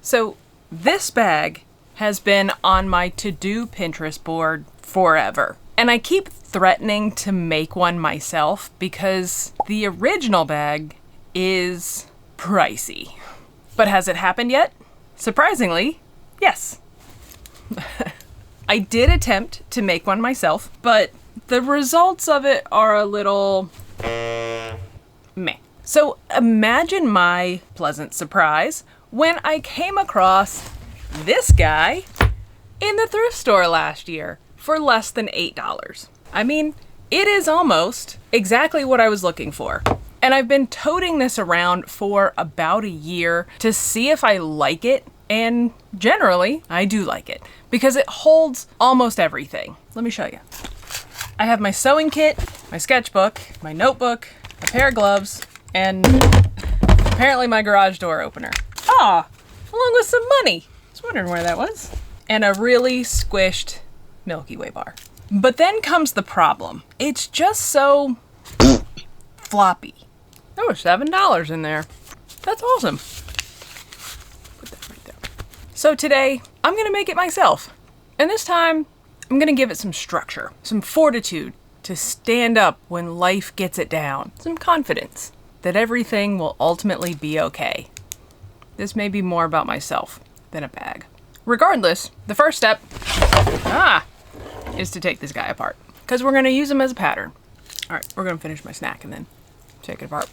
So this bag has been on my to-do Pinterest board forever. And I keep threatening to make one myself because the original bag is pricey. But has it happened yet? Surprisingly, yes. I did attempt to make one myself, but the results of it are a little meh. So imagine my pleasant surprise when I came across this guy in the thrift store last year for less than $8. I mean, it is almost exactly what I was looking for. And I've been toting this around for about a year to see if I like it. And generally, I do like it because it holds almost everything. Let me show you. I have my sewing kit, my sketchbook, my notebook, a pair of gloves, and apparently my garage door opener. Ah, along with some money. I was wondering where that was. And a really squished Milky Way bar. But then comes the problem. It's just so floppy. There was $7 in there. That's awesome. Put that right there. So today, I'm gonna make it myself. And this time, I'm gonna give it some structure, some fortitude to stand up when life gets it down, some confidence that everything will ultimately be okay. This may be more about myself than a bag. Regardless, the first step, is to take this guy apart because we're gonna use him as a pattern. All right, we're gonna finish my snack and then take it apart.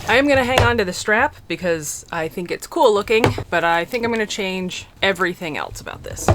I am gonna hang on to the strap because I think it's cool looking, but I think I'm gonna change everything else about this.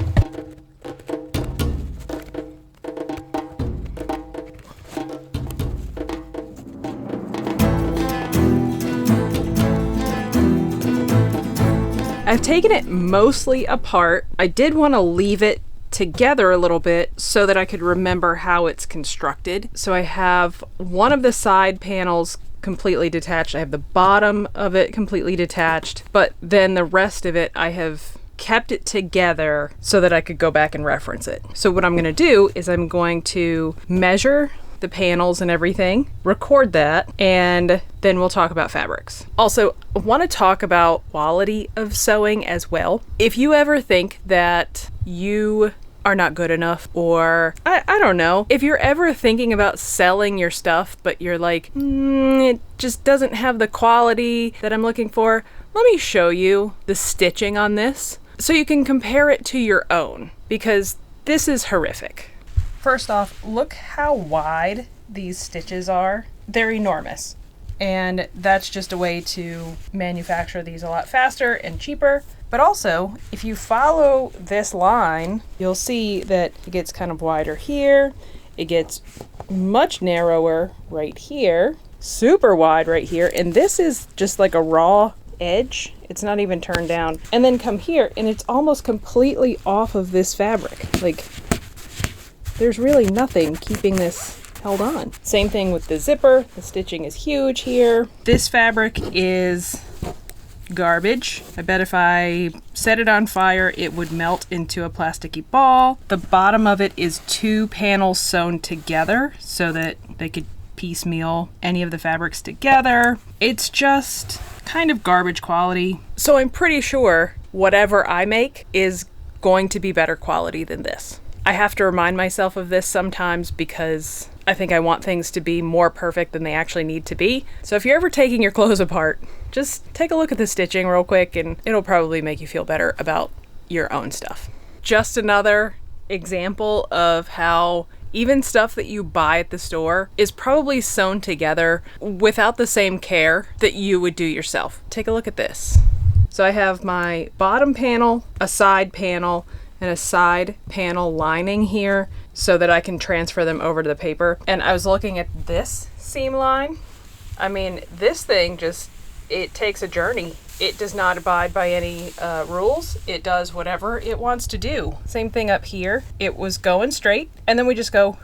I've taken it mostly apart. I did want to leave it together a little bit so that I could remember how it's constructed. So I have one of the side panels completely detached. I have the bottom of it completely detached, but then the rest of it I have kept it together so that I could go back and reference it. So what I'm going to do is I'm going to measure the panels and everything, record that, and then we'll talk about fabrics. Also, I want to talk about quality of sewing as well. If you ever think that you are not good enough, or I don't know, if you're ever thinking about selling your stuff, but you're like, it just doesn't have the quality that I'm looking for, let me show you the stitching on this so you can compare it to your own, because this is horrific. First off, look how wide these stitches are. They're enormous. And that's just a way to manufacture these a lot faster and cheaper. But also, if you follow this line, you'll see that it gets kind of wider here. It gets much narrower right here, super wide right here. And this is just like a raw edge. It's not even turned down. And then come here and it's almost completely off of this fabric. Like, there's really nothing keeping this held on. Same thing with the zipper. The stitching is huge here. This fabric is garbage. I bet if I set it on fire, it would melt into a plasticky ball. The bottom of it is 2 panels sewn together so that they could piecemeal any of the fabrics together. It's just kind of garbage quality. So I'm pretty sure whatever I make is going to be better quality than this. I have to remind myself of this sometimes because I think I want things to be more perfect than they actually need to be. So if you're ever taking your clothes apart, just take a look at the stitching real quick and it'll probably make you feel better about your own stuff. Just another example of how even stuff that you buy at the store is probably sewn together without the same care that you would do yourself. Take a look at this. So I have my bottom panel, a side panel, and a side panel lining here so that I can transfer them over to the paper. And I was looking at this seam line. I mean, this thing just, it takes a journey. It does not abide by any rules. It does whatever it wants to do. Same thing up here. It was going straight, and then we just go,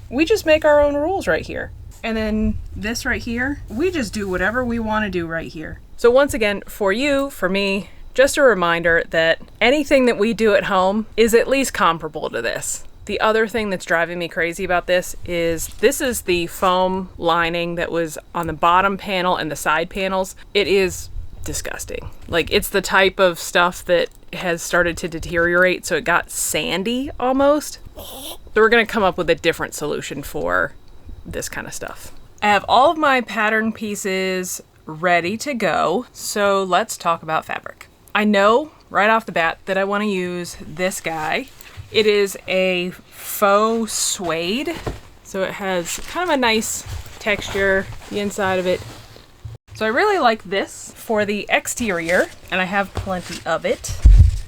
we just make our own rules right here. And then this right here, we just do whatever we want to do right here. So once again, for you, for me, just a reminder that anything that we do at home is at least comparable to this. The other thing that's driving me crazy about this is the foam lining that was on the bottom panel and the side panels. It is disgusting. Like, it's the type of stuff that has started to deteriorate, so it got sandy almost. So we're gonna come up with a different solution for this kind of stuff. I have all of my pattern pieces ready to go, so let's talk about fabric. I know right off the bat that I want to use this guy. It is a faux suede, so it has kind of a nice texture, the inside of it. So I really like this for the exterior, and I have plenty of it.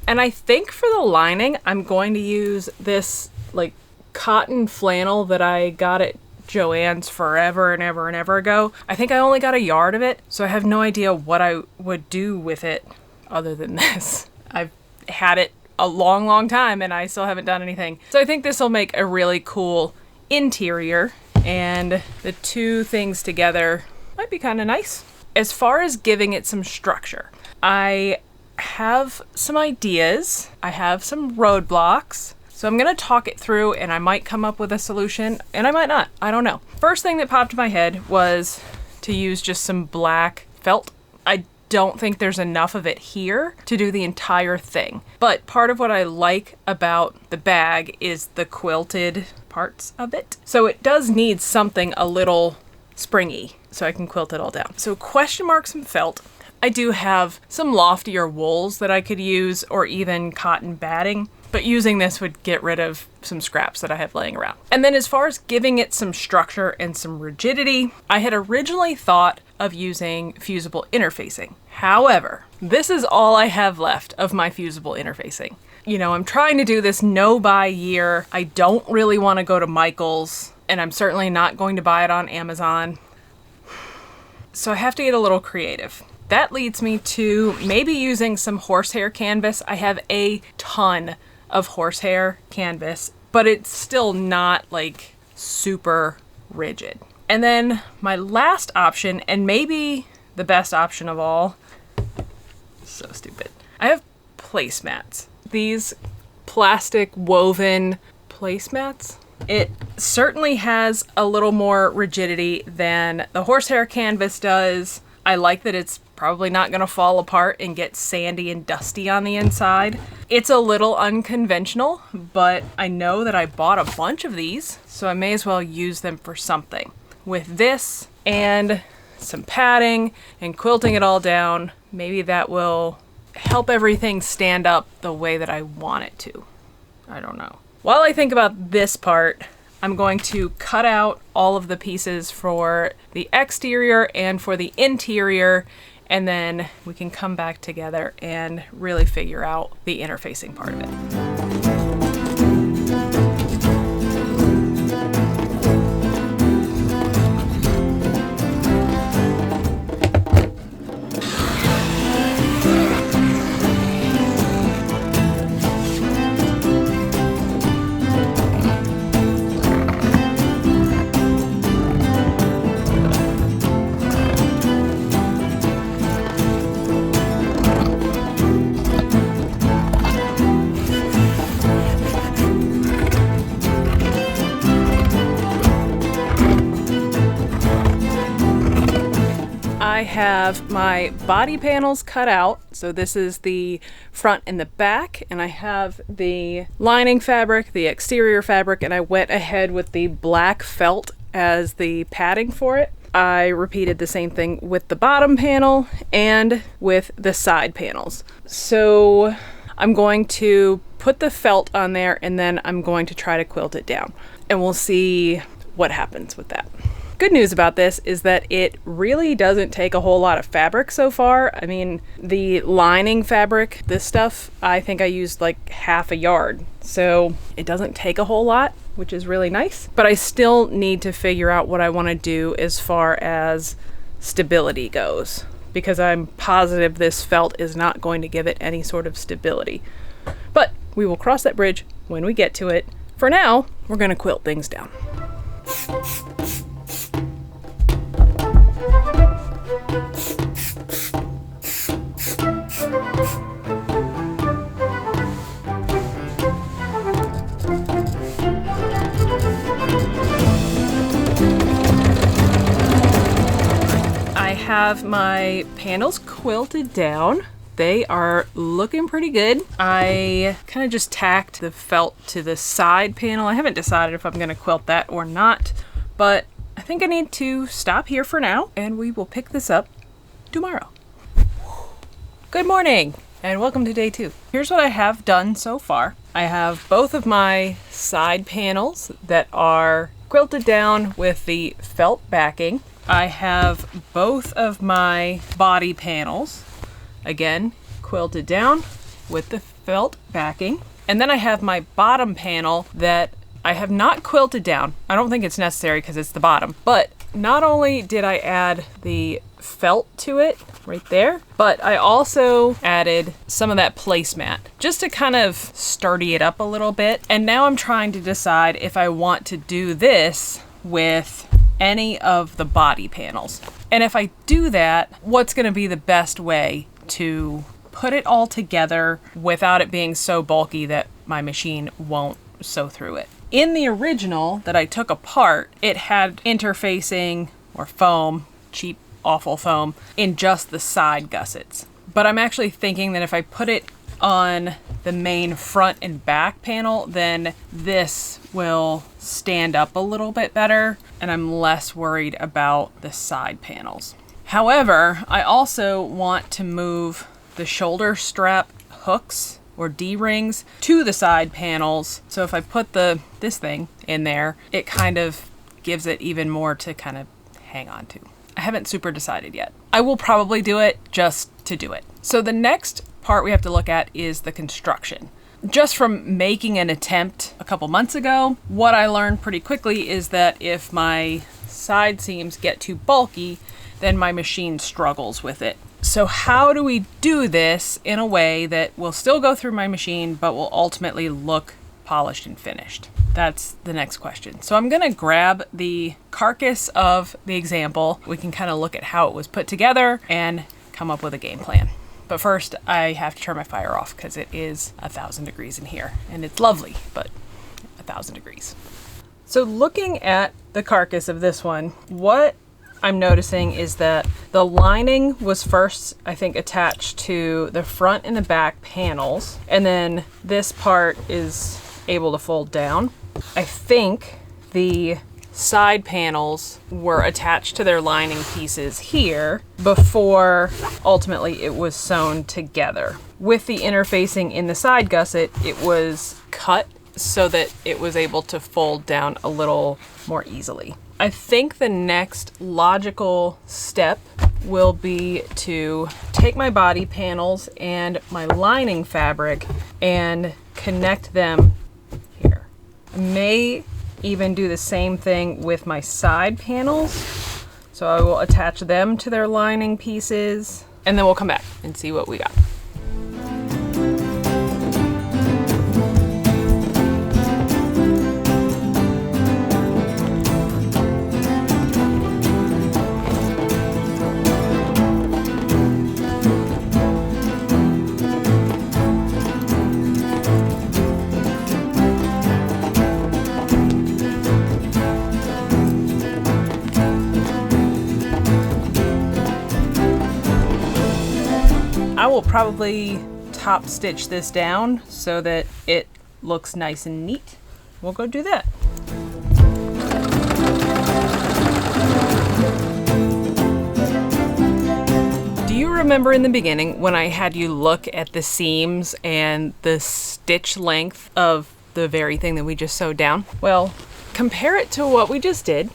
And I think for the lining, I'm going to use this like cotton flannel that I got at Joann's forever and ever ago. I think I only got a yard of it, so I have no idea what I would do with it other than this. I've had it a long time and I still haven't done anything. So I think this will make a really cool interior, and the two things together might be kind of nice. As far as giving it some structure, I have some ideas. I have some roadblocks. So I'm going to talk it through, and I might come up with a solution, and I might not. I don't know. First thing that popped in my head was to use just some black felt. I don't think there's enough of it here to do the entire thing. But part of what I like about the bag is the quilted parts of it. So it does need something a little springy so I can quilt it all down. So question mark some felt. I do have some loftier wools that I could use, or even cotton batting, but using this would get rid of some scraps that I have laying around. And then as far as giving it some structure and some rigidity, I had originally thought of using fusible interfacing. However, this is all I have left of my fusible interfacing. You know, I'm trying to do this no buy year. I don't really want to go to Michael's, and I'm certainly not going to buy it on Amazon. So I have to get a little creative. That leads me to maybe using some horsehair canvas. I have a ton of horsehair canvas, but it's still not like super rigid. And then my last option, and maybe the best option of all, so stupid, I have placemats. These plastic woven placemats. It certainly has a little more rigidity than the horsehair canvas does. I like that it's probably not going to fall apart and get sandy and dusty on the inside. It's a little unconventional, but I know that I bought a bunch of these, so I may as well use them for something. With this and some padding and quilting it all down, maybe that will help everything stand up the way that I want it to. I don't know. While I think about this part, I'm going to cut out all of the pieces for the exterior and for the interior, and then we can come back together and really figure out the interfacing part of it. I have my body panels cut out. So this is the front and the back, and I have the lining fabric, the exterior fabric, and I went ahead with the black felt as the padding for it. I repeated the same thing with the bottom panel and with the side panels. So I'm going to put the felt on there, and then I'm going to try to quilt it down, and we'll see what happens with that. Good news about this is that it really doesn't take a whole lot of fabric so far. I mean, the lining fabric, this stuff, I think I used like half a yard. So it doesn't take a whole lot, which is really nice. But I still need to figure out what I want to do as far as stability goes, because I'm positive this felt is not going to give it any sort of stability. But we will cross that bridge when we get to it. For now, we're going to quilt things down. I have my panels quilted down. They are looking pretty good. I kind of just tacked the felt to the side panel. I haven't decided if I'm going to quilt that or not, but I think I need to stop here for now and we will pick this up tomorrow. Good morning and welcome to day 2. Here's what I have done so far. I have both of my side panels that are quilted down with the felt backing. I have both of my body panels, again, quilted down with the felt backing. And then I have my bottom panel that I have not quilted down. I don't think it's necessary because it's the bottom. But not only did I add the felt to it right there, but I also added some of that placemat just to kind of sturdy it up a little bit. And now I'm trying to decide if I want to do this with any of the body panels. And if I do that, what's going to be the best way to put it all together without it being so bulky that my machine won't sew through it. In the original that I took apart, it had interfacing or foam, cheap, awful foam, in just the side gussets. But I'm actually thinking that if I put it on the main front and back panel, then this will stand up a little bit better and I'm less worried about the side panels. However, I also want to move the shoulder strap hooks or D-rings to the side panels. So if I put this thing in there, it kind of gives it even more to kind of hang on to. I haven't super decided yet. I will probably do it just to do it. So the next part we have to look at is the construction. Just from making an attempt a couple months ago, what I learned pretty quickly is that if my side seams get too bulky, then my machine struggles with it. So how do we do this in a way that will still go through my machine, but will ultimately look polished and finished? That's the next question. So I'm gonna grab the carcass of the example. We can kind of look at how it was put together and come up with a game plan. But first I have to turn my fire off because it is 1,000 degrees in here and it's lovely, but 1,000 degrees. So looking at the carcass of this one, what I'm noticing is that the lining was first, I think, attached to the front and the back panels, and then this part is able to fold down. I think the side panels were attached to their lining pieces here before ultimately it was sewn together. With the interfacing in the side gusset, it was cut so that it was able to fold down a little more easily. I think the next logical step will be to take my body panels and my lining fabric and connect them here. I may even do the same thing with my side panels. So I will attach them to their lining pieces and then we'll come back and see what we got. I will probably top stitch this down so that it looks nice and neat. We'll go do that. Do you remember in the beginning when I had you look at the seams and the stitch length of the very thing that we just sewed down? Well, compare it to what we just did,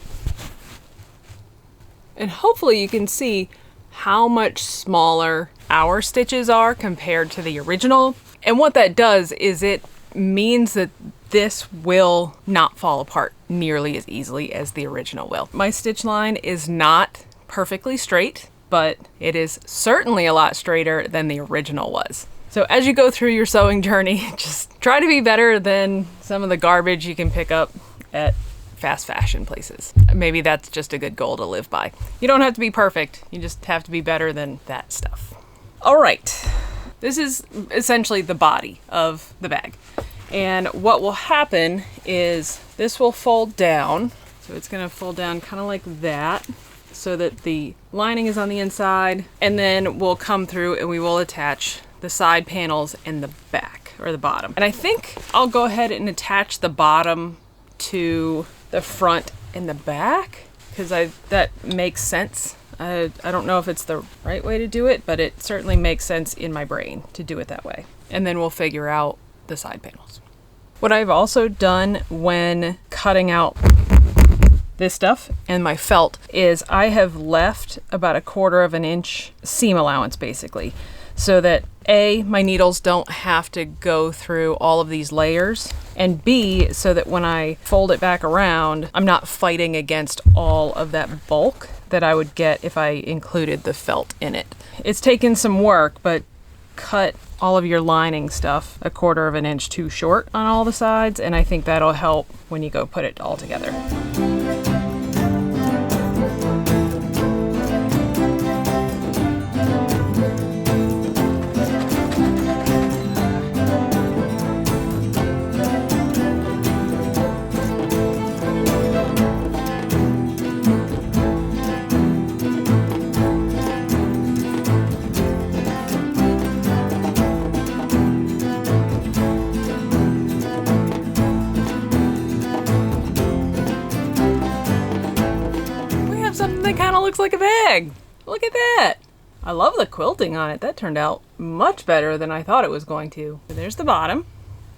and hopefully you can see how much smaller our stitches are compared to the original. And what that does is it means that this will not fall apart nearly as easily as the original will. My stitch line is not perfectly straight, but it is certainly a lot straighter than the original was. So as you go through your sewing journey, just try to be better than some of the garbage you can pick up at fast fashion places. Maybe that's just a good goal to live by. You don't have to be perfect, you just have to be better than that stuff. All right, this is essentially the body of the bag. And what will happen is this will fold down. So it's gonna fold down kind of like that. so that the lining is on the inside, and then we'll come through and we will attach the side panels and the back or the bottom. And I think I'll go ahead and attach the bottom to the front and the back because that makes sense. I don't know if it's the right way to do it, but it certainly makes sense in my brain to do it that way. And then we'll figure out the side panels. What I've also done when cutting out this stuff and my felt is I have left about 1/4 of an inch seam allowance basically, so that A, my needles don't have to go through all of these layers, and B, so that when I fold it back around, I'm not fighting against all of that bulk that I would get if I included the felt in it. It's taken some work, but cut all of your lining stuff 1/4 of an inch too short on all the sides, and I think that'll help when you go put it all together. Looks like a bag. Look at that. I love the quilting on it. That turned out much better than I thought it was going to. There's the bottom.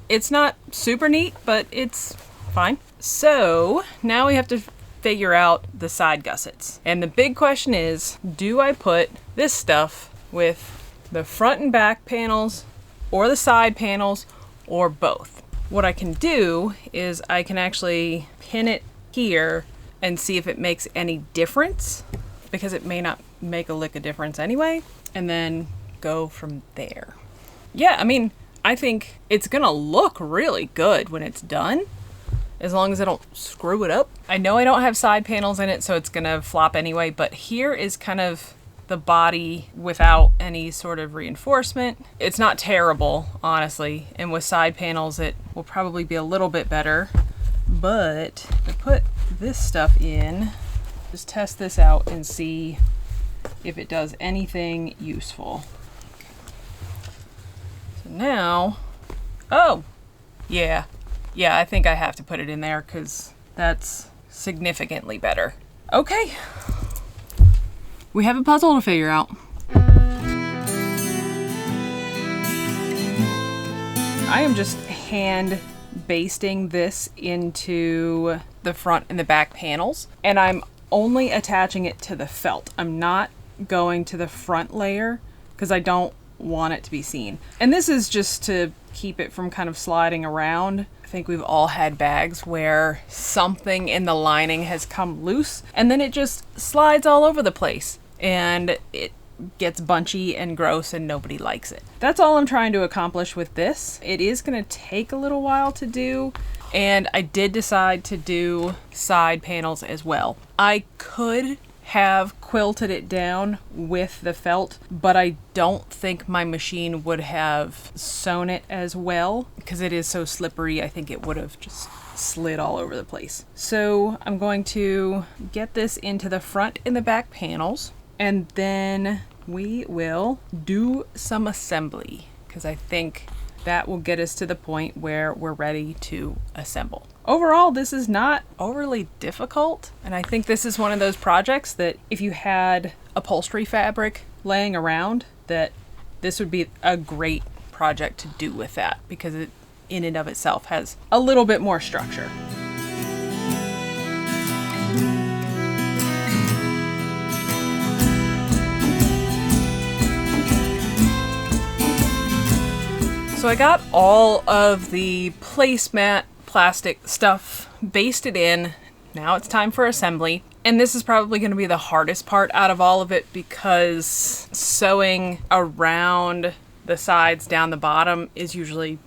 It's not super neat, but it's fine. So now we have to figure out the side gussets. And the big question is, do I put this stuff with the front and back panels or the side panels or both? What I can do is I can actually pin it here and see if it makes any difference, because it may not make a lick of difference anyway, and then go from there. Yeah, I mean, I think it's gonna look really good when it's done, as long as I don't screw it up. I know I don't have side panels in it, so it's gonna flop anyway, but here is kind of the body without any sort of reinforcement. It's not terrible, honestly, and with side panels it will probably be a little bit better, but I put this stuff in, just test this out and see if it does anything useful. So now, oh, yeah, I think I have to put it in there because that's significantly better. Okay, we have a puzzle to figure out. I am just hand basting this into the front and the back panels, and I'm only attaching it to the felt. I'm not going to the front layer because I don't want it to be seen. And this is just to keep it from kind of sliding around. I think we've all had bags where something in the lining has come loose and then it just slides all over the place and it gets bunchy and gross and nobody likes it. That's all I'm trying to accomplish with this. It is going to take a little while to do, and I did decide to do side panels as well. I could have quilted it down with the felt, but I don't think my machine would have sewn it as well because it is so slippery. I think it would have just slid all over the place. So I'm going to get this into the front and the back panels, and then we will do some assembly because I think that will get us to the point where we're ready to assemble. Overall, this is not overly difficult, and I think this is one of those projects that if you had upholstery fabric laying around, that this would be a great project to do with that because it in and of itself has a little bit more structure. So I got all of the placemat plastic stuff basted in. Now it's time for assembly. And this is probably going to be the hardest part out of all of it because sewing around the sides down the bottom is usually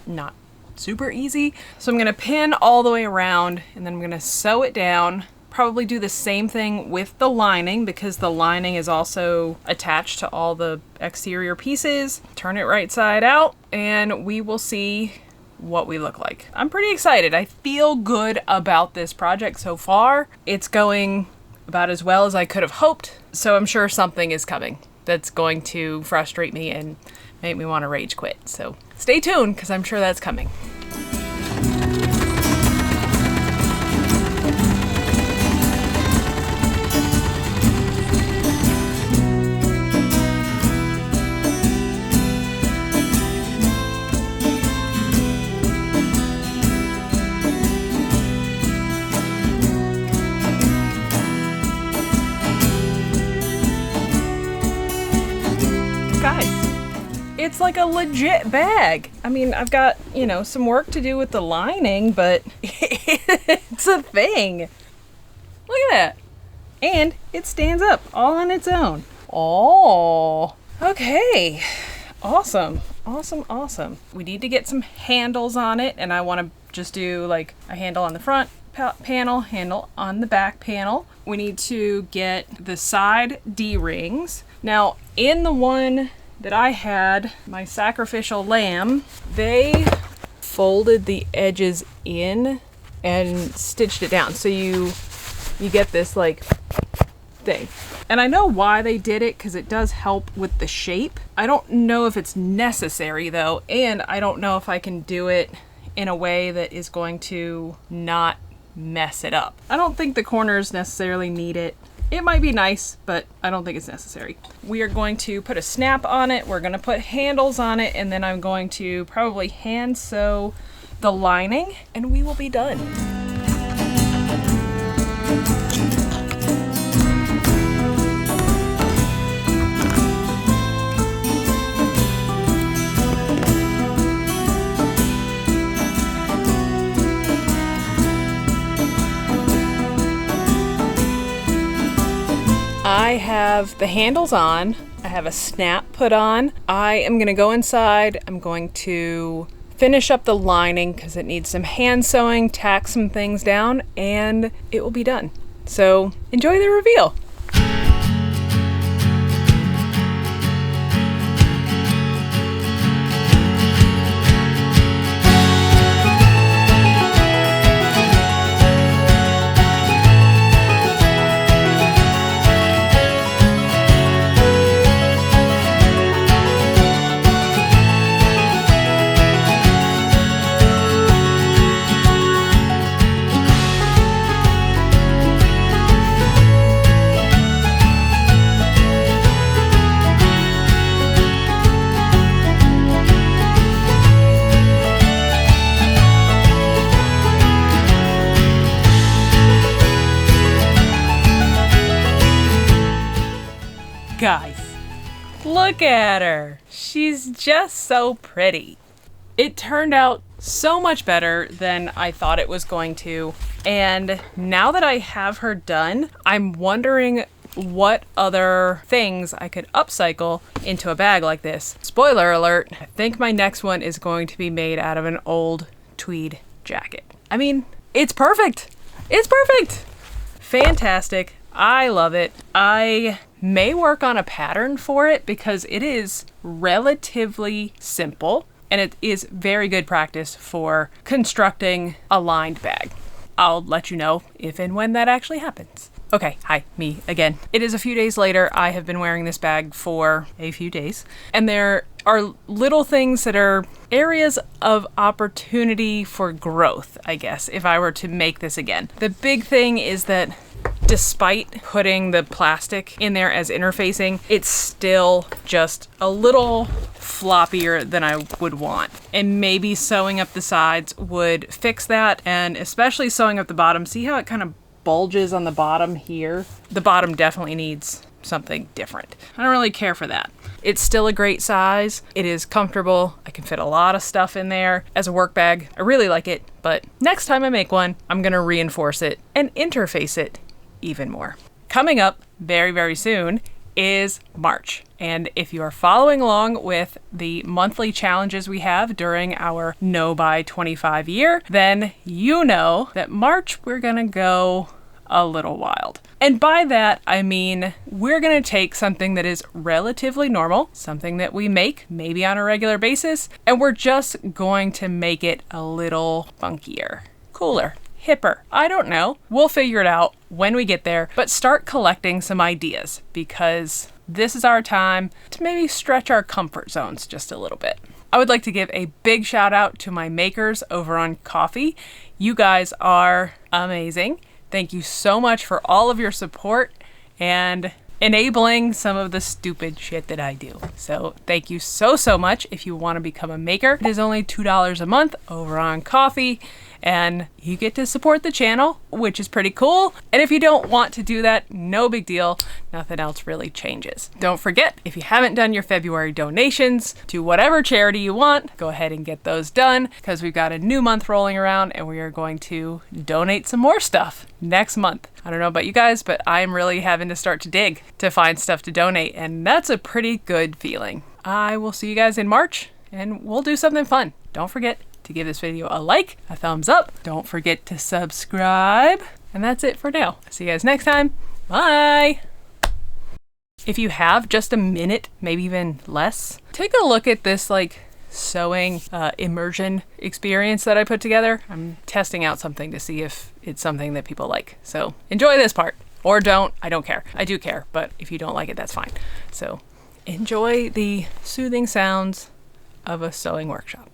not super easy. So I'm going to pin all the way around and then I'm going to sew it down. Probably do the same thing with the lining because the lining is also attached to all the exterior pieces. Turn it right side out and we will see what we look like. I'm pretty excited. I feel good about this project so far. It's going about as well as I could have hoped. So I'm sure something is coming that's going to frustrate me and make me want to rage quit. So stay tuned, because I'm sure that's coming. It's like a legit bag. I mean, I've got, some work to do with the lining, but it's a thing. Look at that. And it stands up all on its own. Oh, okay. Awesome. Awesome. We need to get some handles on it, and I want to just do like a handle on the front panel, handle on the back panel. We need to get the side D-rings. Now, in the one that I had, my sacrificial lamb, they folded the edges in and stitched it down. So you get this like thing. And I know why they did it, because it does help with the shape. I don't know if it's necessary though, and I don't know if I can do it in a way that is going to not mess it up. I don't think the corners necessarily need it. It might be nice, but I don't think it's necessary. We are going to put a snap on it. We're going to put handles on it, and then I'm going to probably hand sew the lining, and we will be done. I have the handles on. I have a snap put on. I am going to go inside. I'm going to finish up the lining because it needs some hand sewing, tack some things down, and it will be done. So enjoy the reveal. Guys, look at her. She's just so pretty. It turned out so much better than I thought it was going to. And now that I have her done, I'm wondering what other things I could upcycle into a bag like this. Spoiler alert, I think my next one is going to be made out of an old tweed jacket. I mean, it's perfect. It's perfect. Fantastic. I love it. I may work on a pattern for it because it is relatively simple and it is very good practice for constructing a lined bag. I'll let you know if and when that actually happens. Okay, hi, me again. It is a few days later. I have been wearing this bag for a few days, and there are little things that are areas of opportunity for growth, I guess, if I were to make this again. The big thing is that despite putting the plastic in there as interfacing, it's still just a little floppier than I would want. And maybe sewing up the sides would fix that, and especially sewing up the bottom. See how it kind of bulges on the bottom here? The bottom definitely needs something different. I don't really care for that. It's still a great size. It is comfortable. I can fit a lot of stuff in there as a work bag. I really like it, but next time I make one, I'm gonna reinforce it and interface it even more. Coming up very, very soon is March. And if you are following along with the monthly challenges we have during our No Buy 25 year, then you know that March we're gonna go a little wild. And by that, I mean, we're gonna take something that is relatively normal, something that we make maybe on a regular basis, and we're just going to make it a little funkier, cooler, hipper. I don't know. We'll figure it out when we get there, but start collecting some ideas because this is our time to maybe stretch our comfort zones just a little bit. I would like to give a big shout out to my makers over on Ko-fi. You guys are amazing. Thank you so much for all of your support and enabling some of the stupid shit that I do. So thank you so much. If you want to become a maker, it is only $2 a month over on Ko-fi, and you get to support the channel, which is pretty cool. And if you don't want to do that, no big deal. Nothing else really changes. Don't forget, if you haven't done your February donations to whatever charity you want, go ahead and get those done because we've got a new month rolling around and we are going to donate some more stuff next month. I don't know about you guys, but I'm really having to start to dig to find stuff to donate, and that's a pretty good feeling. I will see you guys in March and we'll do something fun. Don't forget to give this video a like, a thumbs up. Don't forget to subscribe. And that's it for now. See you guys next time. Bye. If you have just a minute, maybe even less, take a look at this like sewing immersion experience that I put together. I'm testing out something to see if it's something that people like. So enjoy this part or don't. I don't care. I do care, but if you don't like it, that's fine. So enjoy the soothing sounds of a sewing workshop.